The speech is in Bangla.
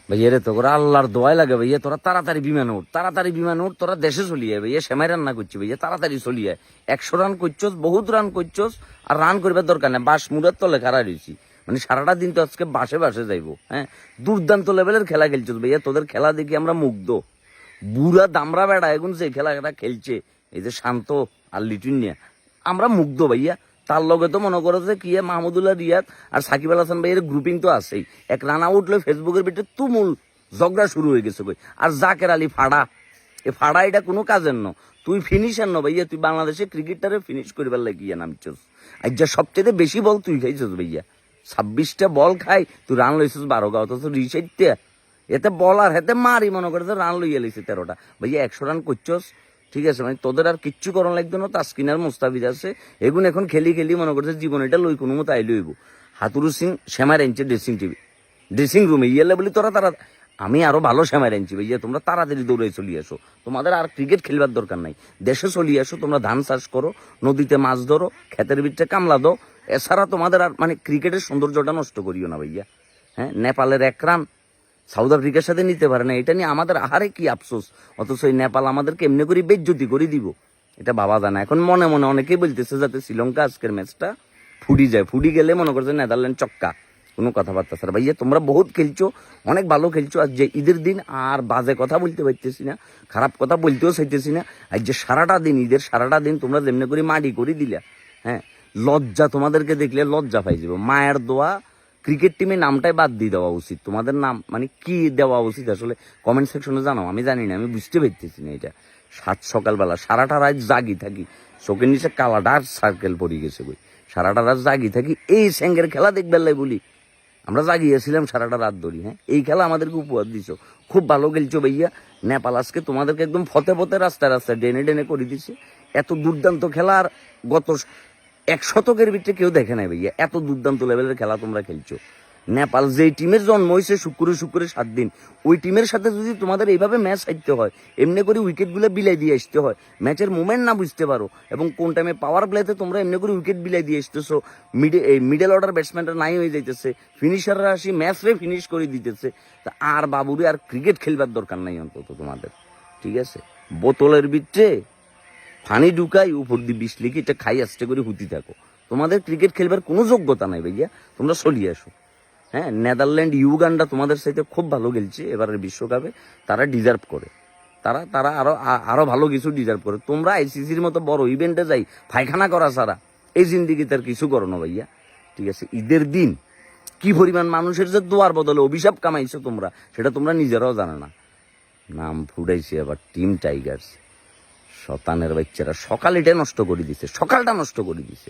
ভাইয়া রে, তোরা আল্লাহর দোয়াই লাগে ভাইয়া, তোরা তাড়াতাড়ি বিমান উঠ, তোরা দেশে চলিয়ে ভাইয়া, সেমাই রান্না করছি ভাইয়া, তাড়াতাড়ি চলিয়ে 100 রান করছস, বহুত রান করছস, আর রান করবার দরকার নেই, বাস মুড়ের তলে খাড়া রয়েছি, মানে সারাটা দিন তো আজকে বাসে বাসে যাইবো। হ্যাঁ, দুর্দান্ত লেভেলের খেলা খেলছস ভাইয়া, তোদের খেলা দেখি আমরা মুগ্ধ। বুড়া দামরা বেড়া এখন যে খেলাটা খেলছে, এই যে শান্ত আর লিটুন নিয়ে, আমরা মুগ্ধ ভাইয়া। তার লগে তো মনে করো যে কি মাহমুদুল্লাহ রিয়াদ আর সাকিব আল হাসান ভাইয়ের গ্রুপিং তো আছেই, এক রানা উঠলে ফেসবুকের ভিতরে তুমুল ঝগড়া শুরু হয়ে গেছে কই। আর জাকের আলী ফাড়া, এ ফাড়া এটা কোনো কাজের ন, তুই ফিনিশার ন ভাইয়া, তুই বাংলাদেশে ক্রিকেটারে ফিনিশ করিবার লাগিয়ে নামছস। আর যা সবচেয়ে বেশি বল তুই খাইছস ভাইয়া, 26টা বল খাই তুই রান লইছস 12 গা, অথচ রিসাইটটা এতে বল আর হেতে মারি মনে করে রান লইয়া লইছে 13টা ভাইয়া, 100 রান করছস। ঠিক আছে, মানে তোদের আর কিচ্ছু করণ লাগতো না, তাসকিনার মুস্তাফিজ আছে, এগুন এখন খেলি মনে করছে জীবন এটা লই কোনো মতো আইলইব। হাতুরু সিং সেমাই আনছে ড্রেসিং রুমে ইয়েলে বলি তোরা তারা, আমি আরো ভালো সেমাই আনছি ভাইয়া, তোমরা তাড়াতাড়ি দৌড়ে চলে আসো, তোমাদের আর ক্রিকেট খেলবার দরকার নাই, দেশে চলে আসো, তোমরা ধান চাষ করো, নদীতে মাছ ধরো, ক্ষেতের ভিতরে কামলা দাও, এছাড়া তোমাদের আর মানে ক্রিকেটের সৌন্দর্যটা নষ্ট করিও না ভাইয়া। হ্যাঁ, নেপালের 1 রান সাউথ আফ্রিকার সাথে নিতে পারে না, এটা নিয়ে আমাদের আহারে কি আফসোস, অথচ এই নেপাল আমাদেরকে এমনি করে বেজ্জতি করে দিব, এটা ভাবা যায় না। এখন মনে মনে অনেকেই বলতেছে যাতে শ্রীলঙ্কা আজকের ম্যাচটা ফুডি গেলে মনে করছে নেদারল্যান্ড চক্কা, কোনো কথাবার্তা স্যার ভাইয়া, তোমরা বহুত খেলছো, অনেক ভালো খেলছো, আর যে ঈদের দিন আর বাজে কথা বলতে পারতেছি না, খারাপ কথা বলতেও চাইতেছি না, আর যে সারাটা দিন ঈদের সারাটা দিন তোমরা যেমনি করে মাটি করে দিলা, হ্যাঁ, লজ্জা, তোমাদেরকে দেখলে লজ্জা পাই যাব। মায়ের দোয়া ক্রিকেট টিমে নামটাই বাদ দিয়ে দেওয়া উচিত, তোমাদের নাম মানে কি দেওয়া উচিত আসলে কমেন্ট সেকশনে জানাও, আমি জানি না, আমি বুঝতে পারতেছি না এটা। সকালবেলা সারাটা রাত জাগি থাকি, চোখের নিচে কালা ডার্ক সার্কেল পড়ে গেছে বই, সারাটা রাত জাগি থাকি এই স্যাঙ্গের খেলা দেখবার লাই বলি, আমরা জাগিয়েছিলাম সারাটা রাত ধরি। হ্যাঁ, এই খেলা আমাদেরকে উপহার দিছো, খুব ভালো খেলছো ভাইয়া। নেপাল আজকে তোমাদেরকে একদম ফতে রাস্তায় ডেনে করে দিছে, এত দুর্দান্ত খেলা আর গত 1 শতকের ভিতরে কেউ দেখে নাই ভাইয়া, এত দুর্দান্ত লেভেলের খেলা তোমরা খেলছো। নেপাল যেই টিমের জন্ম হয়েছে শুক্রে 7 দিন, ওই টিমের সাথে যদি তোমাদের এইভাবে ম্যাচ হারতে হয়, এমনি করে উইকেটগুলো বিলাই দিয়ে আসতে হয়, ম্যাচের মুভমেন্ট না বুঝতে পারো, এবং কোন টাইমে পাওয়ার প্লেতে তোমরা এমনি করে উইকেট বিলাই দিয়ে আসতেছো, মিডল অর্ডার ব্যাটসম্যানরা নাই হয়ে যাইতেছে, ফিনিশাররা আসি ম্যাচরে ফিনিশ করে দিতেছে, তা আর বাবুরে আর ক্রিকেট খেলবার দরকার নাই অন্তত তোমাদের। ঠিক আছে, বোতলের ভিতরে পানি ঢুকাই উপর দিয়ে 20 লিখি, এটা খাই আসতে করে হুতি থাকো, তোমাদের ক্রিকেট খেলবার কোনো যোগ্যতা নাই ভাইয়া, তোমরা চলিয়ে আসো। হ্যাঁ, নেদারল্যান্ড ইউগান্ডা তোমাদের সাথে খুব ভালো খেলছে এবারের বিশ্বকাপে, তারা ডিজার্ভ করে, তারা আরো ভালো কিছু ডিজার্ভ করে। তোমরা আইসিসির মতো বড় ইভেন্টে যাই পায়খানা করা ছাড়া এই জিন্দিগি তার কিছু করো না ভাইয়া। ঠিক আছে, ঈদের দিন কি পরিমাণ মানুষের যে দোয়ার বদলে অভিশাপ কামাইছো তোমরা, সেটা তোমরা নিজেরাও জানো না। নাম ফুটাইছে আবার টিম টাইগার্স, শতানের বাচ্চারা সকালটা নষ্ট করে দিছে।